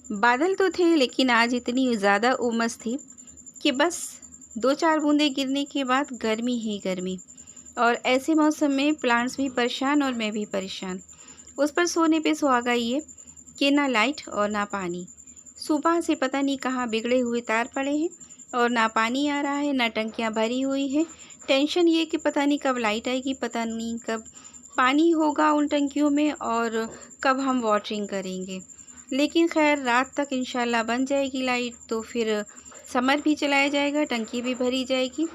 बादल तो थे लेकिन आज इतनी ज़्यादा उमस थी कि बस 2-4 बूंदें गिरने के बाद गर्मी ही गर्मी। और ऐसे मौसम में प्लांट्स भी परेशान और मैं भी परेशान। उस पर सोने पे सुहागा ये कि ना लाइट और ना पानी। सुबह से पता नहीं कहाँ बिगड़े हुए तार पड़े हैं और ना पानी आ रहा है, ना टंकियाँ भरी हुई हैं। टेंशन ये कि पता नहीं कब लाइट आएगी, पता नहीं कब पानी होगा उन टंकियों में और कब हम वाटरिंग करेंगे। लेकिन खैर रात तक इंशाल्लाह बन जाएगी लाइट, तो फिर समर भी चलाया जाएगा, टंकी भी भरी जाएगी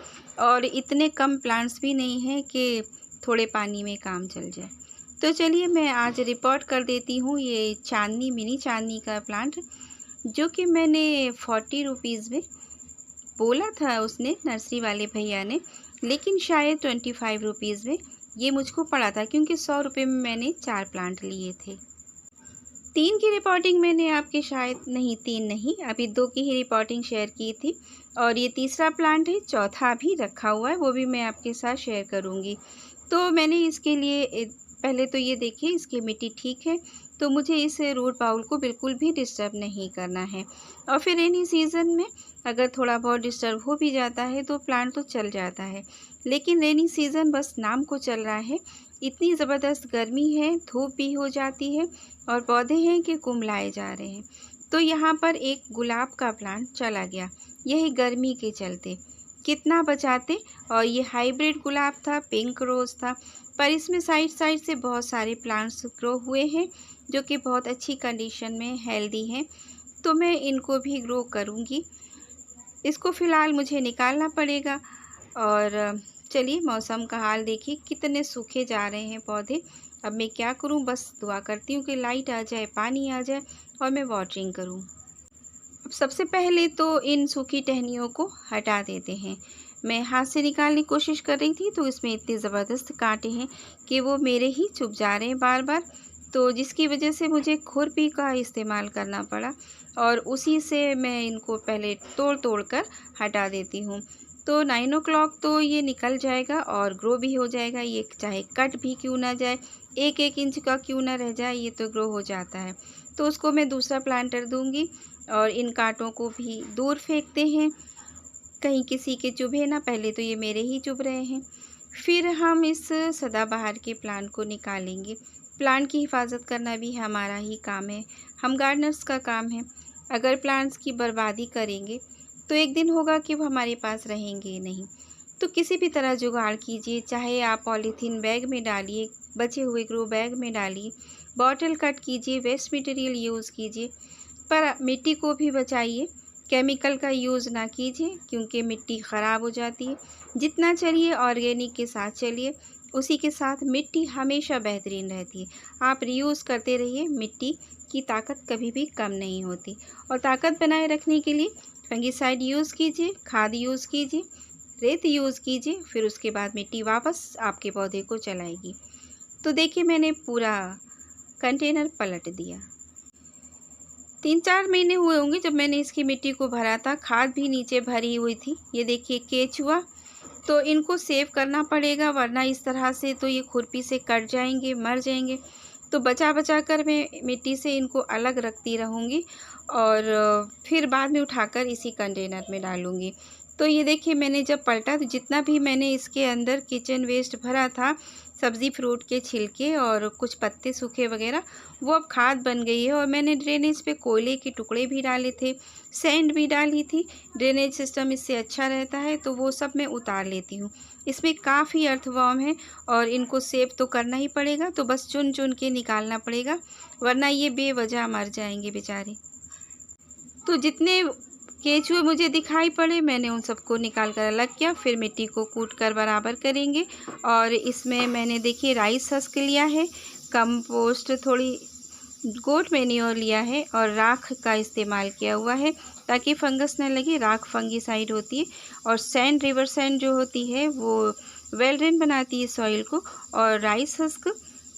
और इतने कम प्लांट्स भी नहीं हैं कि थोड़े पानी में काम चल जाए। तो चलिए मैं आज रिपोर्ट कर देती हूँ ये चांदनी, मिनी चांदनी का प्लांट, जो कि मैंने 40 रुपीज़ में बोला था उसने, नर्सरी वाले भैया ने, लेकिन शायद 25 रुपीज़ में ये मुझको पड़ा था, क्योंकि 100 रुपये में मैंने 4 प्लांट लिए थे। 3 की रिपोर्टिंग मैंने आपके शायद नहीं, 3 नहीं, अभी 2 की ही रिपोर्टिंग शेयर की थी और ये तीसरा प्लांट है, चौथा भी रखा हुआ है, वो भी मैं आपके साथ शेयर करूँगी। तो मैंने इसके लिए पहले तो ये देखिए इसकी मिट्टी ठीक है, तो मुझे इस रूट बाउल को बिल्कुल भी डिस्टर्ब नहीं करना है। और फिर रेनी सीज़न में अगर थोड़ा बहुत डिस्टर्ब हो भी जाता है तो प्लांट तो चल जाता है, लेकिन रेनी सीज़न बस नाम को चल रहा है। इतनी ज़बरदस्त गर्मी है, धूप भी हो जाती है और पौधे हैं कि कुम्हलाए जा रहे हैं। तो यहाँ पर एक गुलाब का प्लांट चला गया, यही गर्मी के चलते। कितना बचाते, और ये हाइब्रिड गुलाब था, पिंक रोज़ था, पर इसमें साइड साइड से बहुत सारे प्लांट्स ग्रो हुए हैं जो कि बहुत अच्छी कंडीशन में हेल्दी हैं। तो मैं इनको भी ग्रो करूँगी। इसको फ़िलहाल मुझे निकालना पड़ेगा। और चलिए मौसम का हाल देखिए, कितने सूखे जा रहे हैं पौधे। अब मैं क्या करूं, बस दुआ करती हूँ कि लाइट आ जाए, पानी आ जाए और मैं वाटरिंग करूं। अब सबसे पहले तो इन सूखी टहनियों को हटा देते हैं। मैं हाथ से निकालने की कोशिश कर रही थी तो इसमें इतने ज़बरदस्त कांटे हैं कि वो मेरे ही चुभ जा रहे हैं बार बार, तो जिसकी वजह से मुझे खुरपी का इस्तेमाल करना पड़ा और उसी से मैं इनको पहले तोड़ तोड़ कर हटा देती हूँ। तो 9 o'clock तो ये निकल जाएगा और ग्रो भी हो जाएगा। ये चाहे कट भी क्यों ना जाए, 1-1 इंच का क्यों ना रह जाए, ये तो ग्रो हो जाता है। तो उसको मैं दूसरा प्लांटर दूंगी और इन कांटों को भी दूर फेंकते हैं, कहीं किसी के चुभे ना। पहले तो ये मेरे ही चुभ रहे हैं। फिर हम इस सदाबहार के प्लांट को निकालेंगे। प्लांट की हिफाजत करना भी हमारा ही काम है, हम गार्डनर्स का काम है। अगर प्लांट्स की बर्बादी करेंगे तो एक दिन होगा कि वो हमारे पास रहेंगे नहीं। तो किसी भी तरह जुगाड़ कीजिए, चाहे आप पॉलीथीन बैग में डालिए, बचे हुए ग्रो बैग में डालिए, बॉटल कट कीजिए, वेस्ट मटेरियल यूज़ कीजिए, पर मिट्टी को भी बचाइए। केमिकल का यूज़ ना कीजिए क्योंकि मिट्टी ख़राब हो जाती है। जितना चलिए ऑर्गेनिक के साथ चलिए, उसी के साथ मिट्टी हमेशा बेहतरीन रहती है। आप रीयूज़ करते रहिए, मिट्टी की ताकत कभी भी कम नहीं होती। और ताकत बनाए रखने के लिए फंगिसाइड यूज़ कीजिए, खाद यूज़ कीजिए, रेत यूज़ कीजिए, फिर उसके बाद मिट्टी वापस आपके पौधे को चलाएगी। तो देखिए मैंने पूरा कंटेनर पलट दिया। 3-4 महीने हुए होंगे जब मैंने इसकी मिट्टी को भरा था, खाद भी नीचे भरी हुई थी। ये देखिए केचुआ, तो इनको सेव करना पड़ेगा वरना इस तरह से तो ये खुरपी से कट जाएंगे, मर जाएंगे। तो बचा बचा कर मैं मिट्टी से इनको अलग रखती रहूँगी और फिर बाद में उठाकर इसी कंटेनर में डालूँगी। तो ये देखिए मैंने जब पलटा तो जितना भी मैंने इसके अंदर किचन वेस्ट भरा था, सब्ज़ी फ्रूट के छिलके और कुछ पत्ते सूखे वगैरह, वो अब खाद बन गई है। और मैंने ड्रेनेज पे कोयले के टुकड़े भी डाले थे, सैंड भी डाली थी। ड्रेनेज सिस्टम इससे अच्छा रहता है तो वो सब मैं उतार लेती हूँ। इसमें काफ़ी अर्थवर्म है और इनको सेव तो करना ही पड़ेगा, तो बस चुन चुन के निकालना पड़ेगा वरना ये बेवजह मर जाएंगे बेचारे। तो जितने केचुए मुझे दिखाई पड़े मैंने उन सबको निकाल कर अलग किया। फिर मिट्टी को कूट कर बराबर करेंगे और इसमें मैंने देखिए राइस हस्क लिया है, कंपोस्ट, थोड़ी गोट मैन्योर लिया है और राख का इस्तेमाल किया हुआ है ताकि फंगस न लगे। राख फंगीसाइड होती है और सैंड, रिवर सैंड जो होती है वो वेल ड्रेन बनाती है सॉइल को, और राइस हस्क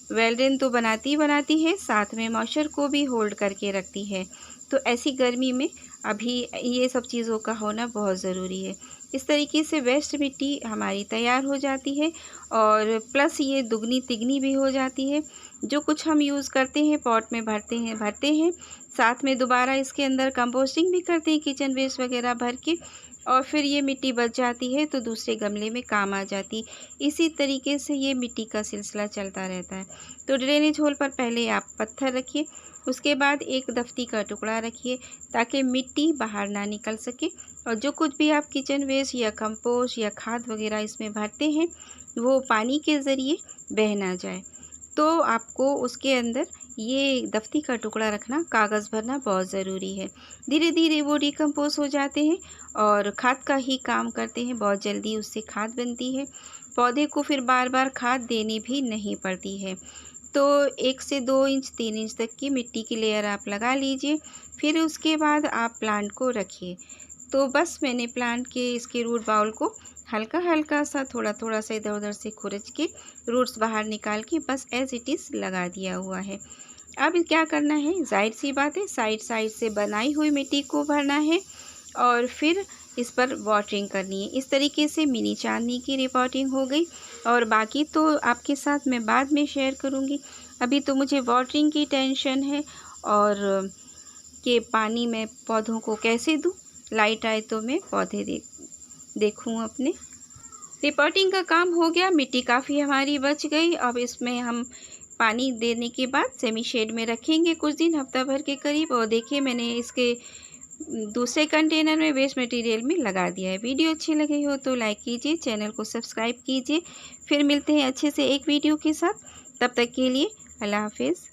वेल ड्रेन तो बनाती है, साथ में मॉइस्चर को भी होल्ड करके रखती है। तो ऐसी गर्मी में अभी ये सब चीज़ों का होना बहुत ज़रूरी है। इस तरीके से वेस्ट मिट्टी हमारी तैयार हो जाती है और प्लस ये दुगनी तिगनी भी हो जाती है। जो कुछ हम यूज़ करते हैं पॉट में भरते हैं। साथ में दोबारा इसके अंदर कंपोस्टिंग भी करते हैं किचन वेस्ट वगैरह भर के, और फिर ये मिट्टी बच जाती है तो दूसरे गमले में काम आ जाती। इसी तरीके से ये मिट्टी का सिलसिला चलता रहता है। तो ड्रेनेज होल पर पहले आप पत्थर रखिए, उसके बाद एक दफ्ती का टुकड़ा रखिए ताकि मिट्टी बाहर ना निकल सके, और जो कुछ भी आप किचन वेस्ट या कंपोस्ट या खाद वगैरह इसमें भरते हैं वो पानी के ज़रिए बह ना जाए। तो आपको उसके अंदर ये दफ्ती का टुकड़ा रखना, कागज़ भरना बहुत ज़रूरी है। धीरे धीरे वो डिकम्पोज़ हो जाते हैं और खाद का ही काम करते हैं, बहुत जल्दी उससे खाद बनती है। पौधे को फिर बार बार खाद देनी भी नहीं पड़ती है। तो 1 से 2 इंच 3 इंच तक की मिट्टी की लेयर आप लगा लीजिए, फिर उसके बाद आप प्लांट को रखिए। तो बस मैंने प्लांट के इसके रूट बाउल को हल्का हल्का सा थोड़ा थोड़ा सा इधर उधर से खुरच के रूट्स बाहर निकाल के बस एज इट इज़ लगा दिया हुआ है। अब क्या करना है, जाहिर सी बात है, साइड साइड से बनाई हुई मिट्टी को भरना है और फिर इस पर वाटरिंग करनी है। इस तरीके से मिनी चांदनी की रिपोर्टिंग हो गई, और बाकी तो आपके साथ मैं बाद में शेयर करूँगी। अभी तो मुझे वाटरिंग की टेंशन है और कि पानी मैं पौधों को कैसे दूँ। लाइट आए तो मैं पौधे देखूँ अपने। रिपोर्टिंग का काम हो गया, मिट्टी काफ़ी हमारी बच गई। अब इसमें हम पानी देने के बाद सेमी शेड में रखेंगे कुछ दिन, हफ्ता भर के करीब। और देखिए मैंने इसके दूसरे कंटेनर में वेस्ट मटेरियल में लगा दिया है। वीडियो अच्छी लगी हो तो लाइक कीजिए, चैनल को सब्सक्राइब कीजिए। फिर मिलते हैं अच्छे से एक वीडियो के साथ, तब तक के लिए अल्लाह हाफिज़।